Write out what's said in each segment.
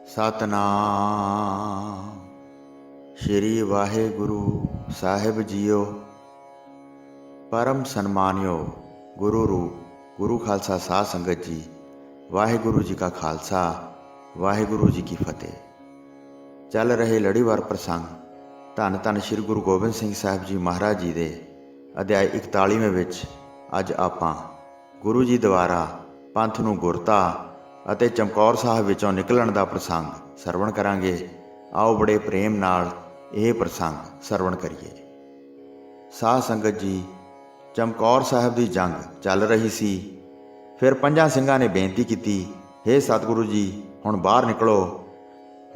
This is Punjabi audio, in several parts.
ਸਤਨਾਮ ਸ਼੍ਰੀ ਵਾਹਿਗੁਰੂ ਸਾਹਿਬ ਜੀਓ। ਪਰਮ ਸਨਮਾਨਿਓ ਗੁਰੂ ਰੂਪ ਗੁਰੂ ਖਾਲਸਾ ਸਾਧ ਸੰਗਤ ਜੀ, ਵਾਹਿਗੁਰੂ ਜੀ ਕਾ ਖਾਲਸਾ ਵਾਹਿਗੁਰੂ ਜੀ ਕੀ ਫਤਿਹ। ਚੱਲ ਰਹੇ ਲੜੀਵਾਰ ਪ੍ਰਸੰਗ ਧੰਨ ਧੰਨ ਸ਼੍ਰੀ ਗੁਰੂ ਗੋਬਿੰਦ ਸਿੰਘ ਸਾਹਿਬ ਜੀ ਮਹਾਰਾਜ ਜੀ ਦੇ ਅਧਿਆਇ 41ਵੇਂ ਵਿੱਚ ਅੱਜ ਆਪਾਂ ਗੁਰੂ ਜੀ ਦੁਆਰਾ ਪੰਥ ਨੂੰ ਗੁਰਤਾ ਅਤੇ ਚਮਕੌਰ ਸਾਹਿਬ ਵਿੱਚੋਂ ਨਿਕਲਣ ਦਾ ਪ੍ਰਸੰਗ ਸਰਵਣ ਕਰਾਂਗੇ। ਆਓ ਬੜੇ ਪ੍ਰੇਮ ਨਾਲ ਇਹ ਪ੍ਰਸੰਗ ਸਰਵਣ ਕਰੀਏ। ਸਾਧ ਸੰਗਤ ਜੀ, ਚਮਕੌਰ ਸਾਹਿਬ ਦੀ ਜੰਗ ਚੱਲ ਰਹੀ ਸੀ। ਫਿਰ ਪੰਜਾਂ ਸਿੰਘਾਂ ਨੇ ਬੇਨਤੀ ਕੀਤੀ, ਹੇ ਸਤਿਗੁਰੂ ਜੀ, ਹੁਣ ਬਾਹਰ ਨਿਕਲੋ।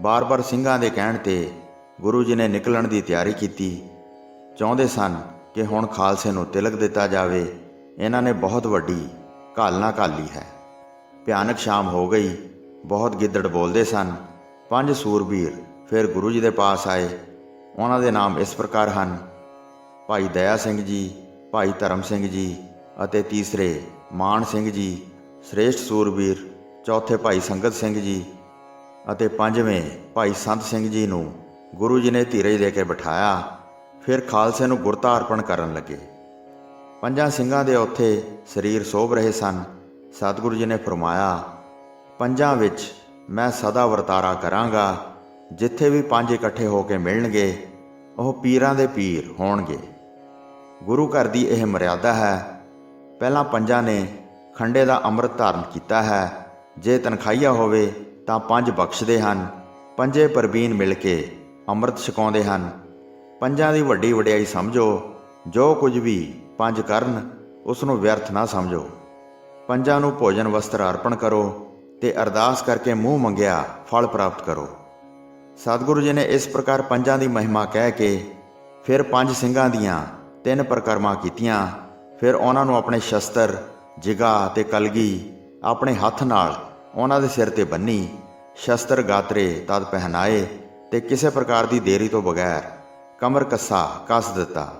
ਬਾਰ-ਬਾਰ ਸਿੰਘਾਂ ਦੇ ਕਹਿਣ 'ਤੇ ਗੁਰੂ ਜੀ ਨੇ ਨਿਕਲਣ ਦੀ ਤਿਆਰੀ ਕੀਤੀ। ਚਾਹੁੰਦੇ ਸਨ ਕਿ ਹੁਣ ਖਾਲਸੇ ਨੂੰ ਤਿਲਕ ਦਿੱਤਾ ਜਾਵੇ। ਇਹਨਾਂ ਨੇ ਬਹੁਤ ਵੱਡੀ ਘਾਲਣਾ ਘਾਲੀ ਹੈ। ਭਿਆਨਕ ਸ਼ਾਮ ਹੋ ਗਈ। ਬਹੁਤ ਗਿੱਦੜ ਬੋਲਦੇ ਸਨ। 5 ਸੂਰਬੀਰ ਫਿਰ ਗੁਰੂ ਜੀ ਦੇ ਪਾਸ ਆਏ। ਉਹਨਾਂ ਦੇ ਨਾਮ ਇਸ ਪ੍ਰਕਾਰ ਹਨ: ਭਾਈ ਦਇਆ ਸਿੰਘ ਜੀ, ਭਾਈ ਧਰਮ ਸਿੰਘ ਜੀ ਅਤੇ ਤੀਸਰੇ ਮਾਨ ਸਿੰਘ ਜੀ ਸ੍ਰੇਸ਼ਟ ਸੂਰਬੀਰ, ਚੌਥੇ ਭਾਈ ਸੰਗਤ ਸਿੰਘ ਜੀ ਅਤੇ ਪੰਜਵੇਂ ਭਾਈ ਸੰਤ ਸਿੰਘ ਜੀ ਨੂੰ ਗੁਰੂ ਜੀ ਨੇ ਧੀਰਜ ਦੇ ਕੇ ਬਿਠਾਇਆ। ਫਿਰ ਖਾਲਸੇ ਨੂੰ ਗੁਰਤਾ ਅਰਪਣ ਕਰਨ ਲੱਗੇ। ਪੰਜਾਂ ਸਿੰਘਾਂ ਦੇ ਉੱਥੇ ਸਰੀਰ ਸੋਭ ਰਹੇ ਸਨ। ਸਤਿਗੁਰੂ ਜੀ ਨੇ ਫਰਮਾਇਆ, ਪੰਜਾਂ ਵਿੱਚ ਮੈਂ ਸਦਾ ਵਰਤਾਰਾ ਕਰਾਂਗਾ। ਜਿੱਥੇ ਵੀ ਪੰਜ ਇਕੱਠੇ ਹੋ ਕੇ ਮਿਲਣਗੇ ਉਹ ਪੀਰਾਂ ਦੇ ਪੀਰ ਹੋਣਗੇ। ਗੁਰੂ ਘਰ ਦੀ ਇਹ ਮਰਿਆਦਾ ਹੈ। ਪਹਿਲਾਂ ਪੰਜਾਂ ਨੇ ਖੰਡੇ ਦਾ ਅੰਮ੍ਰਿਤ ਧਾਰਨ ਕੀਤਾ ਹੈ। ਜੇ ਤਨਖਾਹੀਆ ਹੋਵੇ ਤਾਂ 5 ਬਖਸ਼ਦੇ ਹਨ। ਪੰਜੇ ਪਰਬੀਨ ਮਿਲ ਕੇ ਅੰਮ੍ਰਿਤ ਛਕਾਉਂਦੇ ਹਨ। ਪੰਜਾਂ ਦੀ ਵੱਡੀ ਵਡਿਆਈ ਸਮਝੋ। ਜੋ ਕੁਝ ਵੀ ਪੰਜ ਕਰਨ ਉਸ ਨੂੰ ਵਿਅਰਥ ਨਾ ਸਮਝੋ। ਪੰਜਾਂ ਨੂੰ ਭੋਜਨ ਵਸਤਰ ਅਰਪਣ ਕਰੋ ਤੇ ਅਰਦਾਸ ਕਰਕੇ ਮੂੰਹ ਮੰਗਿਆ ਫਲ ਪ੍ਰਾਪਤ ਕਰੋ। ਸਤਿਗੁਰੂ ਜੀ ਨੇ ਇਸ ਪ੍ਰਕਾਰ ਪੰਜਾਂ ਦੀ ਮਹਿਮਾ ਕਹਿ ਕੇ ਫਿਰ 5 ਸਿੰਘਾਂ ਦੀਆਂ 3 ਪਰਿਕਰਮਾ ਕੀਤੀਆਂ। ਫਿਰ ਉਹਨਾਂ ਨੂੰ ਆਪਣੇ ਸ਼ਸਤਰ, ਜਿਗਾ ਤੇ ਕਲਗੀ ਆਪਣੇ ਹੱਥ ਨਾਲ ਉਹਨਾਂ ਦੇ ਸਿਰ 'ਤੇ ਬੰਨੀ, ਸ਼ਸਤਰ ਗਾਤਰੇ ਤਦ ਪਹਿਨਾਏ ਤੇ ਕਿਸੇ ਪ੍ਰਕਾਰ ਦੀ ਦੇਰੀ ਤੋਂ ਬਗੈਰ ਕਮਰ ਕੱਸਾ ਕੱਸ ਦਿੱਤਾ।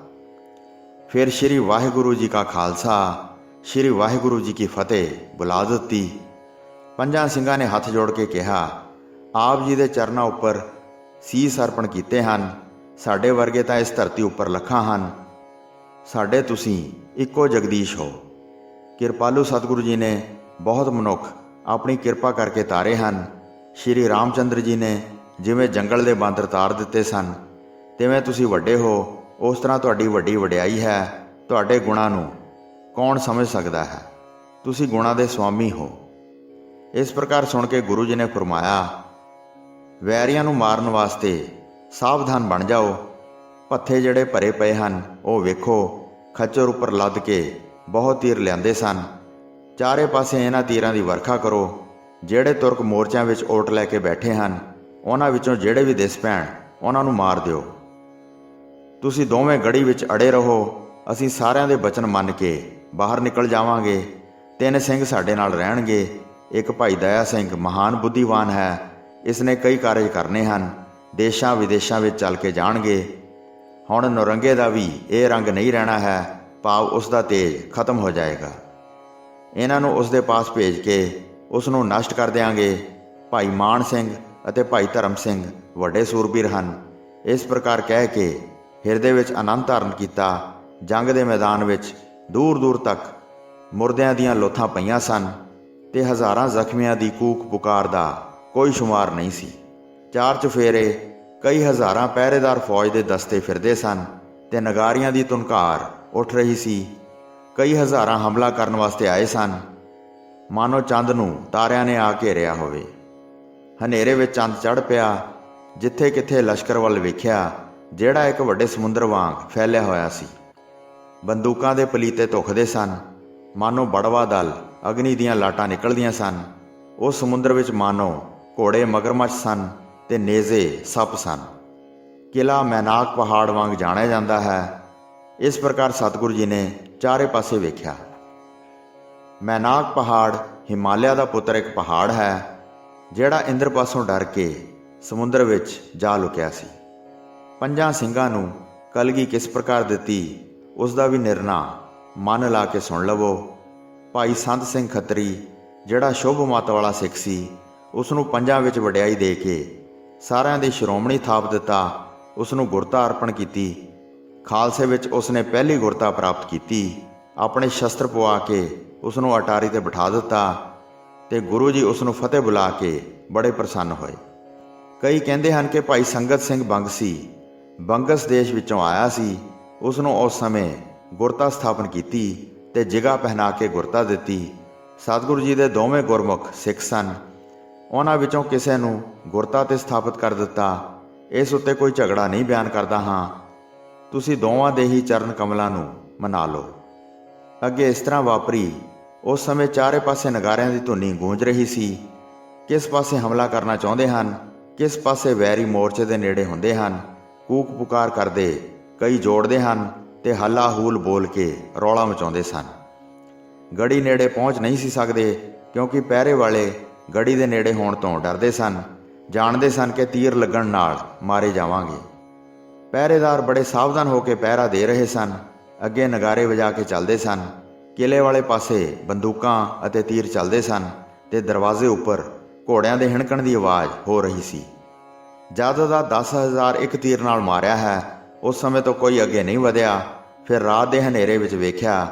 ਫਿਰ ਸ਼੍ਰੀ ਵਾਹਿਗੁਰੂ ਜੀ ਕਾ ਖਾਲਸਾ ਸ਼੍ਰੀ ਵਾਹਿਗੁਰੂ ਜੀ ਕੀ ਫਤਿਹ ਬੁਲਾ ਦਿੱਤੀ। ਪੰਜਾਂ ਸਿੰਘਾਂ ਨੇ ਹੱਥ ਜੋੜ ਕੇ ਕਿਹਾ, ਆਪ ਜੀ ਦੇ ਚਰਨਾਂ ਉੱਪਰ ਸੀਸ ਅਰਪਣ ਕੀਤੇ ਹਨ। ਸਾਡੇ ਵਰਗੇ ਤਾਂ ਇਸ ਧਰਤੀ ਉੱਪਰ ਲੱਖਾਂ ਹਨ। ਸਾਡੇ ਤੁਸੀਂ ਇੱਕੋ ਜਗਦੀਸ਼ ਹੋ। ਕਿਰਪਾਲੂ ਸਤਿਗੁਰੂ ਜੀ ਨੇ ਬਹੁਤ ਮਨੁੱਖ ਆਪਣੀ ਕਿਰਪਾ ਕਰਕੇ ਤਾਰੇ ਹਨ। ਸ਼੍ਰੀ ਰਾਮਚੰਦਰ ਜੀ ਨੇ ਜਿਵੇਂ ਜੰਗਲ ਦੇ ਬਾਂਦਰ ਤਾਰ ਦਿੱਤੇ ਸਨ, ਤਿਵੇਂ ਤੁਸੀਂ ਵੱਡੇ ਹੋ। ਉਸ ਤਰ੍ਹਾਂ ਤੁਹਾਡੀ ਵੱਡੀ ਵਡਿਆਈ ਹੈ। ਤੁਹਾਡੇ ਗੁਣਾਂ ਨੂੰ ਕੌਣ ਸਮਝ ਸਕਦਾ ਹੈ? ਤੁਸੀਂ ਗੁਣਾਂ ਦੇ ਸੁਆਮੀ ਹੋ। ਇਸ ਪ੍ਰਕਾਰ ਸੁਣ ਕੇ ਗੁਰੂ ਜੀ ਨੇ ਫਰਮਾਇਆ, ਵੈਰੀਆਂ ਨੂੰ ਮਾਰਨ ਵਾਸਤੇ ਸਾਵਧਾਨ ਬਣ ਜਾਓ। ਪੱਥੇ ਜਿਹੜੇ ਭਰੇ ਪਏ ਹਨ ਉਹ ਵੇਖੋ। ਖੱਚਰ ਉੱਪਰ ਲੱਦ ਕੇ ਬਹੁਤ ਤੀਰ ਲਿਆਂਦੇ ਸਨ। ਚਾਰੇ ਪਾਸੇ ਇਹਨਾਂ ਤੀਰਾਂ ਦੀ ਵਰਖਾ ਕਰੋ। ਜਿਹੜੇ ਤੁਰਕ ਮੋਰਚਿਆਂ ਵਿੱਚ ਓਟ ਲੈ ਕੇ ਬੈਠੇ ਹਨ, ਉਹਨਾਂ ਵਿੱਚੋਂ ਜਿਹੜੇ ਵੀ ਦਿਸ ਪੈਣ ਉਹਨਾਂ ਨੂੰ ਮਾਰ ਦਿਓ। ਤੁਸੀਂ ਦੋਵੇਂ ਗੜੀ ਵਿੱਚ ਅੜੇ ਰਹੋ। ਅਸੀਂ ਸਾਰਿਆਂ ਦੇ ਬਚਨ ਮੰਨ ਕੇ ਬਾਹਰ ਨਿਕਲ ਜਾਵਾਂਗੇ। 3 ਸਿੰਘ ਸਾਡੇ ਨਾਲ ਰਹਿਣਗੇ। ਇੱਕ ਭਾਈ ਦਇਆ ਸਿੰਘ ਮਹਾਨ ਬੁੱਧੀਵਾਨ ਹੈ। ਇਸ ਨੇ ਕਈ ਕਾਰਜ ਕਰਨੇ ਹਨ। ਦੇਸ਼ਾਂ ਵਿਦੇਸ਼ਾਂ ਵਿੱਚ ਚੱਲ ਕੇ ਜਾਣਗੇ। ਹੁਣ ਨੌਰੰਗੇ ਦਾ ਵੀ ਇਹ ਰੰਗ ਨਹੀਂ ਰਹਿਣਾ ਹੈ, ਭਾਵ ਉਸ ਦਾ ਤੇਜ ਖਤਮ ਹੋ ਜਾਏਗਾ। ਇਹਨਾਂ ਨੂੰ ਉਸ ਦੇ ਪਾਸ ਭੇਜ ਕੇ ਉਸ ਨੂੰ ਨਸ਼ਟ ਕਰ ਦਿਆਂਗੇ। ਭਾਈ ਮਾਨ ਸਿੰਘ ਅਤੇ ਭਾਈ ਧਰਮ ਸਿੰਘ ਵੱਡੇ ਸੂਰਬੀਰ ਹਨ। ਇਸ ਪ੍ਰਕਾਰ ਕਹਿ ਕੇ ਹਿਰਦੇ ਵਿੱਚ ਆਨੰਦ ਧਾਰਨ ਕੀਤਾ। ਜੰਗ ਦੇ ਮੈਦਾਨ ਵਿੱਚ ਦੂਰ ਦੂਰ ਤੱਕ ਮੁਰਦਿਆਂ ਦੀਆਂ ਲੋਥਾਂ ਪਈਆਂ ਸਨ ਤੇ ਹਜ਼ਾਰਾਂ ਜ਼ਖਮੀਆਂ ਦੀ ਕੂਕ ਪੁਕਾਰ ਦਾ ਕੋਈ ਸ਼ੁਮਾਰ ਨਹੀਂ ਸੀ। 4 ਚੁਫੇਰੇ ਕਈ ਹਜ਼ਾਰਾਂ ਪਹਿਰੇਦਾਰ ਫੌਜ ਦੇ ਦਸਤੇ ਫਿਰਦੇ ਸਨ ਤੇ ਨਗਾਰੀਆਂ ਦੀ ਧੁਨਕਾਰ ਉੱਠ ਰਹੀ ਸੀ। ਕਈ ਹਜ਼ਾਰਾਂ ਹਮਲਾ ਕਰਨ ਵਾਸਤੇ ਆਏ ਸਨ। ਮਾਨੋ ਚੰਦ ਨੂੰ ਤਾਰਿਆਂ ਨੇ ਆ ਘੇਰਿਆ ਹੋਵੇ। ਹਨੇਰੇ ਵਿੱਚ ਚੰਦ ਚੜ੍ਹ ਪਿਆ। ਜਿੱਥੇ ਕਿੱਥੇ ਲਸ਼ਕਰ ਵੱਲ ਵੇਖਿਆ, ਜਿਹੜਾ ਇੱਕ ਵੱਡੇ ਸਮੁੰਦਰ ਵਾਂਗ ਫੈਲਿਆ ਹੋਇਆ ਸੀ। ਬੰਦੂਕਾਂ ਦੇ ਪਲੀਤੇ ਧੁਖਦੇ ਸਨ। ਮਾਨੋ ਬੜਵਾ ਦਲ ਅਗਨੀ ਦੀਆਂ ਲਾਟਾਂ ਨਿਕਲਦੀਆਂ ਸਨ। ਉਸ ਸਮੁੰਦਰ ਵਿੱਚ ਮਾਨੋ ਘੋੜੇ ਮਗਰਮੱਛ ਸਨ ਤੇ ਨੇਜ਼ੇ ਸੱਪ ਸਨ। ਕਿਲ੍ਹਾ ਮੈਨਾਕ ਪਹਾੜ ਵਾਂਗ ਜਾਣਿਆ ਜਾਂਦਾ ਹੈ। ਇਸ ਪ੍ਰਕਾਰ ਸਤਿਗੁਰੂ ਜੀ ਨੇ ਚਾਰੇ ਪਾਸੇ ਵੇਖਿਆ। ਮੈਨਾਕ ਪਹਾੜ ਹਿਮਾਲਿਆ ਦਾ ਪੁੱਤਰ ਇੱਕ ਪਹਾੜ ਹੈ, ਜਿਹੜਾ ਇੰਦਰ ਪਾਸੋਂ ਡਰ ਕੇ ਸਮੁੰਦਰ ਵਿੱਚ ਜਾ ਲੁਕਿਆ ਸੀ। ਪੰਜਾਂ ਸਿੰਘਾਂ ਨੂੰ ਕਲਗੀ ਕਿਸ ਪ੍ਰਕਾਰ ਦਿੱਤੀ, ਉਸ ਦਾ ਵੀ ਨਿਰਣਾ ਮਨ ਲਾ ਕੇ ਸੁਣ ਲਵੋ। ਭਾਈ ਸੰਤ ਸਿੰਘ ਖੱਤਰੀ, ਜਿਹੜਾ ਸ਼ੁਭ ਮੱਤ ਵਾਲਾ ਸਿੱਖ ਸੀ, ਉਸ ਨੂੰ ਪੰਜਾਂ ਵਿੱਚ ਵਡਿਆਈ ਦੇ ਕੇ ਸਾਰਿਆਂ ਦੀ ਸ਼੍ਰੋਮਣੀ ਥਾਪ ਦਿੱਤਾ। ਉਸ ਨੂੰ ਗੁਰਤਾ ਅਰਪਣ ਕੀਤੀ। ਖਾਲਸੇ ਵਿੱਚ ਉਸ ਨੇ ਪਹਿਲੀ ਗੁਰਤਾ ਪ੍ਰਾਪਤ ਕੀਤੀ। ਆਪਣੇ ਸ਼ਸਤਰ ਪਵਾ ਕੇ ਉਸ ਨੂੰ ਅਟਾਰੀ 'ਤੇ ਬਿਠਾ ਦਿੱਤਾ ਤੇ ਗੁਰੂ ਜੀ ਉਸ ਨੂੰ ਫਤਿਹ ਬੁਲਾ ਕੇ ਬੜੇ ਪ੍ਰਸੰਨ ਹੋਏ। ਕਈ ਕਹਿੰਦੇ ਹਨ ਕਿ ਭਾਈ ਸੰਗਤ ਸਿੰਘ ਬੰਗਸੀ ਬੰਗਸ ਦੇਸ਼ ਵਿੱਚੋਂ ਆਇਆ ਸੀ। ਉਸ ਨੂੰ ਉਸ ਸਮੇਂ ਗੁਰਤਾ ਸਥਾਪਨ ਕੀਤੀ ਤੇ ਜਿਗਾ ਪਹਿਨਾ ਕੇ ਗੁਰਤਾ ਦਿੱਤੀ। ਸਤਿਗੁਰੂ ਜੀ ਦੇ ਦੋਵੇਂ ਗੁਰਮੁਖ ਸਿੱਖ ਸਨ। ਉਹਨਾਂ ਵਿੱਚੋਂ ਕਿਸੇ ਨੂੰ ਗੁਰਤਾ 'ਤੇ ਸਥਾਪਿਤ ਕਰ ਦਿੱਤਾ। ਇਸ ਉੱਤੇ ਕੋਈ ਝਗੜਾ ਨਹੀਂ ਬਿਆਨ ਕਰਦਾ ਹਾਂ। ਤੁਸੀਂ ਦੋਵਾਂ ਦੇ ਹੀ ਚਰਨ ਕਮਲਾਂ ਨੂੰ ਮਨਾ ਲਓ। ਅੱਗੇ ਇਸ ਤਰ੍ਹਾਂ ਵਾਪਰੀ। ਉਸ ਸਮੇਂ ਚਾਰੇ ਪਾਸੇ ਨਗਾਰਿਆਂ ਦੀ ਧੁਨੀ ਗੂੰਜ ਰਹੀ ਸੀ। ਕਿਸ ਪਾਸੇ ਹਮਲਾ ਕਰਨਾ ਚਾਹੁੰਦੇ ਹਨ, ਕਿਸ ਪਾਸੇ ਵੈਰੀ ਮੋਰਚੇ ਦੇ ਨੇੜੇ ਹੁੰਦੇ ਹਨ। ਕੂਕ ਪੁਕਾਰ ਕਰਦੇ, ਕਈ ਜੋੜਦੇ ਹਨ ਤੇ ਹੱਲਾ ਹੂਲ ਬੋਲ ਕੇ ਰੌਲਾ ਮਚਾਉਂਦੇ ਸਨ। ਗੜੀ ਨੇੜੇ ਪਹੁੰਚ ਨਹੀਂ ਸੀ ਸਕਦੇ, ਕਿਉਂਕਿ ਪਹਿਰੇ ਵਾਲੇ ਗੜੀ ਦੇ ਨੇੜੇ ਹੋਣ ਤੋਂ ਡਰਦੇ ਸਨ। ਜਾਣਦੇ ਸਨ ਕਿ ਤੀਰ ਲੱਗਣ ਨਾਲ ਮਾਰੇ ਜਾਵਾਂਗੇ। ਪਹਿਰੇਦਾਰ ਬੜੇ ਸਾਵਧਾਨ ਹੋ ਕੇ ਪਹਿਰਾ ਦੇ ਰਹੇ ਸਨ। ਅੱਗੇ ਨਗਾਰੇ ਵਜਾ ਕੇ ਚੱਲਦੇ ਸਨ। ਕਿਲੇ ਵਾਲੇ ਪਾਸੇ ਬੰਦੂਕਾਂ ਅਤੇ ਤੀਰ ਚੱਲਦੇ ਸਨ ਤੇ ਦਰਵਾਜ਼ੇ ਉੱਪਰ ਘੋੜਿਆਂ ਦੇ ਹਿਣਕਣ ਦੀ ਆਵਾਜ਼ ਹੋ ਰਹੀ ਸੀ। ਜਦ ਦਾ 10,000 ਇੱਕ ਤੀਰ ਨਾਲ ਮਾਰਿਆ ਹੈ। ਉਸ ਸਮੇਂ ਤੋਂ ਕੋਈ ਅੱਗੇ ਨਹੀਂ ਵਧਿਆ। ਫਿਰ ਰਾਤ ਦੇ ਹਨੇਰੇ ਵਿੱਚ ਵੇਖਿਆ,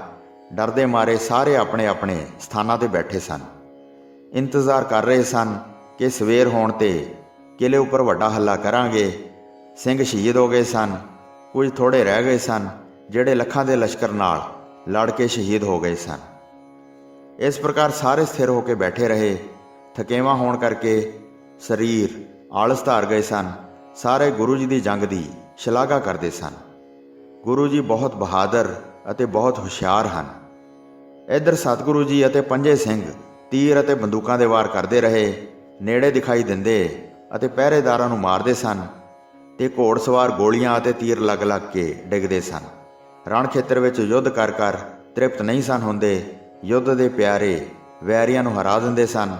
ਡਰਦੇ ਮਾਰੇ ਸਾਰੇ ਆਪਣੇ ਆਪਣੇ ਸਥਾਨਾਂ 'ਤੇ ਬੈਠੇ ਸਨ। ਇੰਤਜ਼ਾਰ ਕਰ ਰਹੇ ਸਨ ਕਿ ਸਵੇਰ ਹੋਣ 'ਤੇ ਕਿਲੇ ਉੱਪਰ ਵੱਡਾ ਹੱਲਾ ਕਰਾਂਗੇ। ਸਿੰਘ ਸ਼ਹੀਦ ਹੋ ਗਏ ਸਨ। ਕੁਝ ਥੋੜ੍ਹੇ ਰਹਿ ਗਏ ਸਨ, ਜਿਹੜੇ ਲੱਖਾਂ ਦੇ ਲਸ਼ਕਰ ਨਾਲ ਲੜ ਕੇ ਸ਼ਹੀਦ ਹੋ ਗਏ ਸਨ। ਇਸ ਪ੍ਰਕਾਰ ਸਾਰੇ ਸਥਿਰ ਹੋ ਕੇ ਬੈਠੇ ਰਹੇ। ਥਕੇਵਾਂ ਹੋਣ ਕਰਕੇ ਸਰੀਰ ਆਲਸ ਧਾਰ ਗਏ ਸਨ। ਸਾਰੇ ਗੁਰੂ ਜੀ ਦੀ ਜੰਗ ਦੀ ਸ਼ਲਾਘਾ ਕਰਦੇ ਸਨ। ਗੁਰੂ ਜੀ ਬਹੁਤ ਬਹਾਦਰ ਅਤੇ ਬਹੁਤ ਹੁਸ਼ਿਆਰ ਹਨ। ਇੱਧਰ ਸਤਿਗੁਰੂ ਜੀ ਅਤੇ ਪੰਜੇ ਸਿੰਘ ਤੀਰ ਅਤੇ ਬੰਦੂਕਾਂ ਦੇ ਵਾਰ ਕਰਦੇ ਰਹੇ। ਨੇੜੇ ਦਿਖਾਈ ਦਿੰਦੇ ਅਤੇ ਪਹਿਰੇਦਾਰਾਂ ਨੂੰ ਮਾਰਦੇ ਸਨ ਤੇ ਘੋੜਸਵਾਰ ਗੋਲੀਆਂ ਅਤੇ ਤੀਰ ਲੱਗ ਲੱਗ ਕੇ ਡਿੱਗਦੇ ਸਨ। ਰਣ ਖੇਤਰ ਵਿੱਚ ਯੁੱਧ ਕਰ ਕਰ ਤ੍ਰਿਪਤ ਨਹੀਂ ਸਨ ਹੁੰਦੇ। ਯੁੱਧ ਦੇ ਪਿਆਰੇ ਵੈਰੀਆਂ ਨੂੰ ਹਰਾ ਦਿੰਦੇ ਸਨ।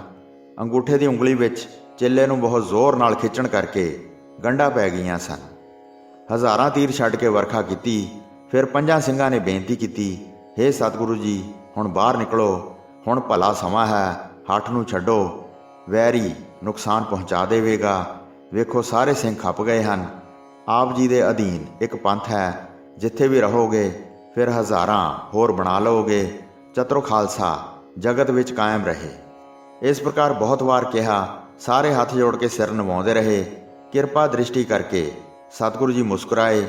ਅੰਗੂਠੇ ਦੀ ਉਂਗਲੀ ਵਿੱਚ ਚਿੱਲੇ ਨੂੰ ਬਹੁਤ ਜ਼ੋਰ ਨਾਲ ਖਿੱਚਣ ਕਰਕੇ ਗੰਢਾਂ ਪੈ ਗਈਆਂ ਸਨ। ਹਜ਼ਾਰਾਂ ਤੀਰ ਛੱਡ ਕੇ ਵਰਖਾ ਕੀਤੀ। ਫਿਰ ਪੰਜਾਂ ਸਿੰਘਾਂ ਨੇ ਬੇਨਤੀ ਕੀਤੀ, ਹੇ ਸਤਿਗੁਰੂ ਜੀ, ਹੁਣ ਬਾਹਰ ਨਿਕਲੋ। ਹੁਣ ਭਲਾ ਸਮਾਂ ਹੈ, ਹੱਠ ਨੂੰ ਛੱਡੋ। ਵੈਰੀ ਨੁਕਸਾਨ ਪਹੁੰਚਾ ਦੇਵੇਗਾ। ਵੇਖੋ ਸਾਰੇ ਸਿੰਘ ਖੱਪ ਗਏ ਹਨ। ਆਪ ਜੀ ਦੇ ਅਧੀਨ ਇੱਕ ਪੰਥ ਹੈ। ਜਿੱਥੇ ਵੀ ਰਹੋਗੇ ਫਿਰ ਹਜ਼ਾਰਾਂ ਹੋਰ ਬਣਾ ਲਓਗੇ। ਚਤੁਰ ਖਾਲਸਾ ਜਗਤ ਵਿੱਚ ਕਾਇਮ ਰਹੇ। ਇਸ ਪ੍ਰਕਾਰ ਬਹੁਤ ਵਾਰ ਕਿਹਾ। ਸਾਰੇ ਹੱਥ ਜੋੜ ਕੇ ਸਿਰ ਨਿਵਾਉਂਦੇ ਰਹੇ। ਕਿਰਪਾ ਦ੍ਰਿਸ਼ਟੀ ਕਰਕੇ ਸਤਿਗੁਰੂ ਜੀ ਮੁਸਕਰਾਏ।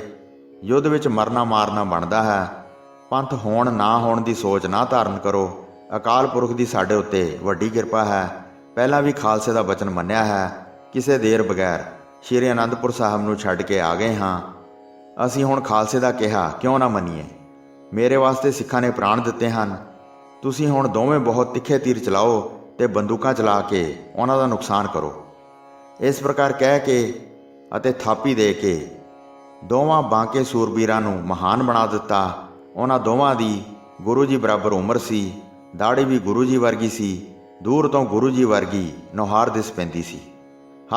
ਯੁੱਧ ਵਿੱਚ ਮਰਨਾ ਮਾਰਨਾ ਬਣਦਾ ਹੈ। ਪੰਥ ਹੋਣ ਨਾ ਹੋਣ ਦੀ ਸੋਚ ਨਾ ਧਾਰਨ ਕਰੋ। ਅਕਾਲ ਪੁਰਖ ਦੀ ਸਾਡੇ ਉੱਤੇ ਵੱਡੀ ਕਿਰਪਾ ਹੈ। ਪਹਿਲਾਂ ਵੀ ਖਾਲਸੇ ਦਾ ਬਚਨ ਮੰਨਿਆ ਹੈ। ਕਿਸੇ ਦੇਰ ਬਗੈਰ ਸ਼੍ਰੀ ਅਨੰਦਪੁਰ ਸਾਹਿਬ ਨੂੰ ਛੱਡ ਕੇ ਆ ਗਏ ਹਾਂ। ਅਸੀਂ ਹੁਣ ਖਾਲਸੇ ਦਾ ਕਿਹਾ ਕਿਉਂ ਨਾ ਮੰਨੀਏ। ਮੇਰੇ ਵਾਸਤੇ ਸਿੱਖਾਂ ਨੇ ਪ੍ਰਾਣ ਦਿੱਤੇ ਹਨ। ਤੁਸੀਂ ਹੁਣ ਦੋਵੇਂ ਬਹੁਤ ਤਿੱਖੇ ਤੀਰ ਚਲਾਓ ਤੇ ਬੰਦੂਕਾਂ ਚਲਾ ਕੇ ਉਹਨਾਂ ਦਾ ਨੁਕਸਾਨ ਕਰੋ। ਇਸ ਪ੍ਰਕਾਰ ਕਹਿ ਕੇ ਅਤੇ ਥਾਪੀ ਦੇ ਕੇ ਦੋਵਾਂ ਬਾਂਕੇ ਸੂਰਬੀਰਾਂ ਨੂੰ ਮਹਾਨ ਬਣਾ ਦਿੱਤਾ। ਉਹਨਾਂ ਦੋਵਾਂ ਦੀ ਗੁਰੂ ਜੀ ਬਰਾਬਰ ਉਮਰ ਸੀ। ਦਾੜੀ ਵੀ ਗੁਰੂ ਜੀ ਵਰਗੀ ਸੀ। ਦੂਰ ਤੋਂ ਗੁਰੂ ਜੀ ਵਰਗੀ ਨੁਹਾਰ ਦਿਸ ਪੈਂਦੀ ਸੀ।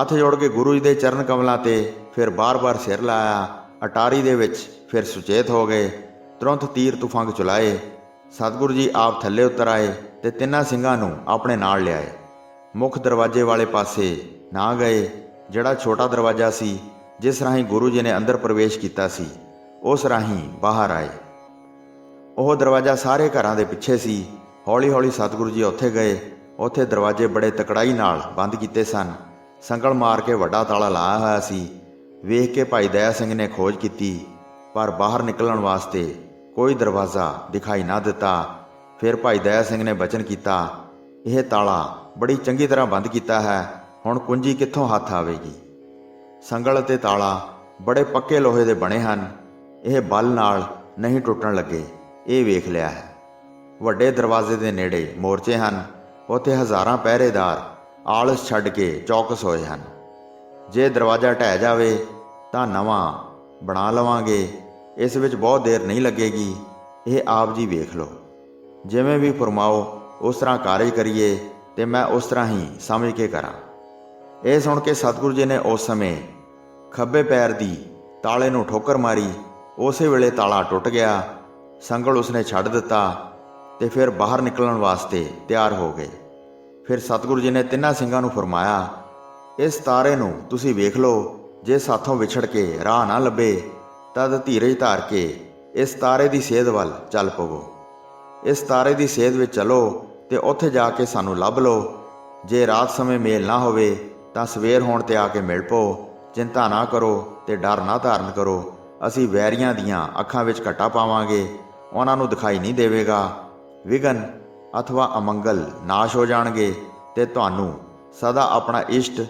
ਹੱਥ ਜੋੜ ਕੇ ਗੁਰੂ ਜੀ ਦੇ ਚਰਨ ਕਮਲਾਂ 'ਤੇ ਫਿਰ ਬਾਰ-ਬਾਰ ਸਿਰ ਲਾਇਆ। ਅਟਾਰੀ ਦੇ ਵਿੱਚ ਫਿਰ ਸੁਚੇਤ ਹੋ ਗਏ। ਤੁਰੰਤ ਤੀਰ ਤੁਫੰਗ ਚਲਾਏ। ਸਤਿਗੁਰੂ ਜੀ ਆਪ ਥੱਲੇ ਉਤਰ ਆਏ ਤੇ ਤਿੰਨਾਂ ਸਿੰਘਾਂ ਨੂੰ ਆਪਣੇ ਨਾਲ ਲਿਆਏ। ਮੁੱਖ ਦਰਵਾਜ਼ੇ ਵਾਲੇ ਪਾਸੇ ਨਾ ਗਏ, ਜਿਹੜਾ ਛੋਟਾ ਦਰਵਾਜ਼ਾ ਸੀ ਜਿਸ ਰਾਹੀਂ ਗੁਰੂ ਜੀ ਨੇ ਅੰਦਰ ਪ੍ਰਵੇਸ਼ ਕੀਤਾ ਸੀ, ਉਸ ਰਾਹੀਂ ਬਾਹਰ ਆਏ। ਉਹ ਦਰਵਾਜ਼ਾ ਸਾਰੇ ਘਰਾਂ ਦੇ ਪਿੱਛੇ ਸੀ। ਹੌਲੀ-ਹੌਲੀ ਸਤਿਗੁਰੂ ਜੀ ਉੱਥੇ ਗਏ। ਉੱਥੇ ਦਰਵਾਜ਼ੇ ਬੜੇ ਤਕੜਾਈ ਨਾਲ ਬੰਦ ਕੀਤੇ ਸਨ। ਸੰਗਲ ਮਾਰ ਕੇ ਵੱਡਾ ਤਾਲਾ ਲਾਇਆ ਹੋਇਆ ਸੀ। ਵੇਖ ਕੇ ਭਾਈ ਦਇਆ ਸਿੰਘ ਨੇ ਖੋਜ ਕੀਤੀ, ਪਰ ਬਾਹਰ ਨਿਕਲਣ ਵਾਸਤੇ ਕੋਈ ਦਰਵਾਜ਼ਾ ਦਿਖਾਈ ਨਾ ਦਿੱਤਾ। ਫਿਰ ਭਾਈ ਦਇਆ ਸਿੰਘ ਨੇ ਬਚਨ ਕੀਤਾ, ਇਹ ਤਾਲਾ ਬੜੀ ਚੰਗੀ ਤਰ੍ਹਾਂ ਬੰਦ ਕੀਤਾ ਹੈ, ਹੁਣ ਕੁੰਜੀ ਕਿੱਥੋਂ ਹੱਥ ਆਵੇਗੀ। ਸੰਗਲ ਅਤੇ ਤਾਲਾ ਬੜੇ ਪੱਕੇ ਲੋਹੇ ਦੇ ਬਣੇ ਹਨ। ਇਹ ਬਲ ਨਾਲ ਨਹੀਂ ਟੁੱਟਣ ਲੱਗੇ, ਇਹ ਵੇਖ ਲਿਆ ਹੈ। ਵੱਡੇ ਦਰਵਾਜ਼ੇ ਦੇ ਨੇੜੇ ਮੋਰਚੇ ਹਨ। ਉੱਥੇ ਹਜ਼ਾਰਾਂ ਪਹਿਰੇਦਾਰ ਆਲਸ ਛੱਡ ਕੇ ਚੌਕਸ ਹੋਏ ਹਨ। ਜੇ ਦਰਵਾਜ਼ਾ ਢਹਿ ਜਾਵੇ ਤਾਂ ਨਵਾਂ ਬਣਾ ਲਵਾਂਗੇ। ਇਸ ਵਿੱਚ ਬਹੁਤ ਦੇਰ ਨਹੀਂ ਲੱਗੇਗੀ। ਇਹ ਆਪ ਜੀ ਵੇਖ ਲਓ। ਜਿਵੇਂ ਵੀ ਫਰਮਾਓ ਉਸ ਤਰ੍ਹਾਂ ਕਾਰਜ ਕਰੀਏ ਤੇ ਮੈਂ ਉਸ ਤਰ੍ਹਾਂ ਹੀ ਸਮਝ ਕੇ ਕਰਾਂ। ਇਹ ਸੁਣ ਕੇ ਸਤਿਗੁਰੂ ਜੀ ਨੇ ਉਸ ਸਮੇਂ ਖੱਬੇ ਪੈਰ ਦੀ ਤਾਲੇ ਨੂੰ ਠੋਕਰ ਮਾਰੀ। ਉਸੇ ਵੇਲੇ ਤਾਲਾ ਟੁੱਟ ਗਿਆ। ਸੰਗਲ ਉਸਨੇ ਛੱਡ ਦਿੱਤਾ ਤੇ ਫਿਰ ਬਾਹਰ ਨਿਕਲਣ ਵਾਸਤੇ ਤਿਆਰ ਹੋ ਗਏ। ਫਿਰ ਸਤਿਗੁਰੂ ਜੀ ਨੇ ਤਿੰਨਾਂ ਸਿੰਘਾਂ ਨੂੰ ਫਰਮਾਇਆ, ਇਸ ਤਾਰੇ ਨੂੰ ਤੁਸੀਂ ਵੇਖ ਲਓ, ਜੇ ਸਾਥੋਂ ਵਿਛੜ ਕੇ ਰਾਹ ਨਾ ਲੱਭੇ ਤਦ ਧੀਰਜ ਧਾਰ ਕੇ ਇਸ ਤਾਰੇ ਦੀ ਸੇਧ ਵੱਲ ਚੱਲ ਪਵੋ। ਇਸ ਤਾਰੇ ਦੀ ਸੇਧ ਵਿੱਚ ਚਲੋ ਤੇ ਉੱਥੇ ਜਾ ਕੇ ਸਾਨੂੰ ਲੱਭ ਲਓ। ਜੇ ਰਾਤ ਸਮੇਂ ਮੇਲ ਨਾ ਹੋਵੇ ਤਾਂ ਸਵੇਰ ਹੋਣ ਤੇ ਆ ਕੇ ਮਿਲ ਪਓ। ਚਿੰਤਾ ਨਾ ਕਰੋ ਤੇ ਡਰ ਨਾ ਧਾਰਨ ਕਰੋ। ਅਸੀਂ ਵੈਰੀਆਂ ਦੀਆਂ ਅੱਖਾਂ ਵਿੱਚ ਘੱਟਾ ਪਾਵਾਂਗੇ, ਉਹਨਾਂ ਨੂੰ ਦਿਖਾਈ ਨਹੀਂ ਦੇਵੇਗਾ। ਵਿਘਨ ਅਥਵਾ ਅਮੰਗਲ ਨਾਸ਼ ਹੋ ਜਾਣਗੇ ਤੇ ਤੁਹਾਨੂੰ ਸਦਾ ਆਪਣਾ ਇਸ਼ਟ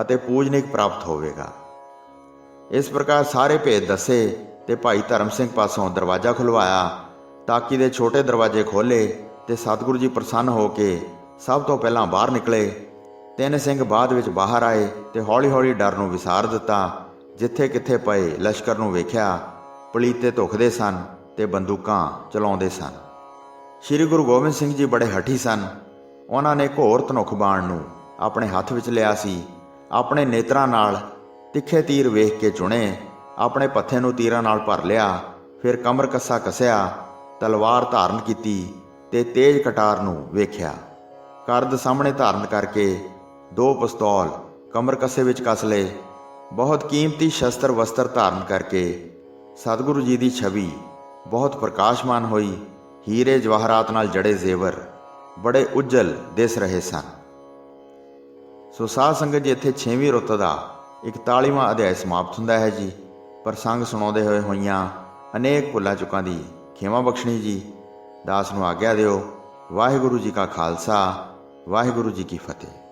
ਅਤੇ ਪੂਜਨਿਕ ਪ੍ਰਾਪਤ ਹੋਵੇਗਾ। ਇਸ ਪ੍ਰਕਾਰ ਸਾਰੇ ਭੇਦ ਦੱਸੇ ਤੇ ਭਾਈ ਧਰਮ ਸਿੰਘ ਪਾਸੋਂ ਦਰਵਾਜ਼ਾ ਖੁਲਵਾਇਆ। ਤਾਕੀ ਦੇ ਛੋਟੇ ਦਰਵਾਜ਼ੇ ਖੋਲ੍ਹੇ ਤੇ ਸਤਿਗੁਰੂ ਜੀ ਪ੍ਰਸੰਨ ਹੋ ਕੇ ਸਭ ਤੋਂ ਪਹਿਲਾਂ ਬਾਹਰ ਨਿਕਲੇ। ਤਿੰਨ ਸਿੰਘ ਬਾਅਦ ਵਿੱਚ ਬਾਹਰ ਆਏ ਤੇ ਹੌਲੀ ਹੌਲੀ ਡਰ ਨੂੰ ਵਿਸਾਰ ਦਿੱਤਾ। ਜਿੱਥੇ ਕਿੱਥੇ ਪਏ ਲਸ਼ਕਰ ਨੂੰ ਵੇਖਿਆ, ਪਲੀਤੇ ਧੁਖਦੇ ਸਨ ਤੇ ਬੰਦੂਕਾਂ ਚਲਾਉਂਦੇ ਸਨ। ਸ੍ਰੀ ਗੁਰੂ ਗੋਬਿੰਦ ਸਿੰਘ ਜੀ ਬੜੇ ਹਠੀ ਸਨ। ਉਹਨਾਂ ਨੇ ਘੋਰ ਧਨੁੱਖ ਬਾਣ ਨੂੰ ਆਪਣੇ ਹੱਥ ਵਿੱਚ ਲਿਆ ਸੀ। ਆਪਣੇ ਨੇਤਰਾਂ ਨਾਲ ਤਿੱਖੇ ਤੀਰ ਵੇਖ ਕੇ ਚੁਣੇ, ਆਪਣੇ ਪੱਥੇ ਨੂੰ ਤੀਰਾਂ ਨਾਲ ਭਰ ਲਿਆ। ਫਿਰ ਕਮਰ ਕੱਸਾ ਕੱਸਿਆ, ਤਲਵਾਰ ਧਾਰਨ ਕੀਤੀ ਤੇ ਤੇਜ਼ ਕਟਾਰ ਨੂੰ ਵੇਖਿਆ। ਕਰਦ ਸਾਹਮਣੇ ਧਾਰਨ ਕਰਕੇ 2 ਪਿਸਤੌਲ ਕਮਰ ਕੱਸੇ ਵਿੱਚ ਕੱਸ ਲਏ। ਬਹੁਤ ਕੀਮਤੀ ਸ਼ਸਤਰ ਵਸਤਰ ਧਾਰਨ ਕਰਕੇ ਸਤਿਗੁਰੂ ਜੀ ਦੀ ਛਵੀ ਬਹੁਤ ਪ੍ਰਕਾਸ਼ਮਾਨ ਹੋਈ। ਹੀਰੇ ਜਵਾਹਰਾਤ ਨਾਲ ਜੜੇ ਜ਼ੇਵਰ ਬੜੇ ਉੱਜਲ ਦਿਸ ਰਹੇ ਸਨ। ਸੋ ਸਾਧ ਸੰਗਤ ਜੀ, ਇੱਥੇ 6ਵੀਂ ਰੁੱਤ ਦਾ 41ਵਾਂ ਅਧਿਆਇ ਸਮਾਪਤ ਹੁੰਦਾ ਹੈ ਜੀ। ਪ੍ਰਸੰਗ ਸੁਣਾਉਂਦੇ ਹੋਏ ਹੋਈਆਂ ਅਨੇਕ ਭੁੱਲਾਂ ਚੁੱਕਾਂ ਦੀ ਖਿਮਾ ਬਖਸ਼ਣੀ ਜੀ। ਦਾਸ ਨੂੰ ਆਗਿਆ ਦਿਓ। ਵਾਹਿਗੁਰੂ ਜੀ ਕਾ ਖਾਲਸਾ, ਵਾਹਿਗੁਰੂ ਜੀ ਕੀ ਫਤਿਹ।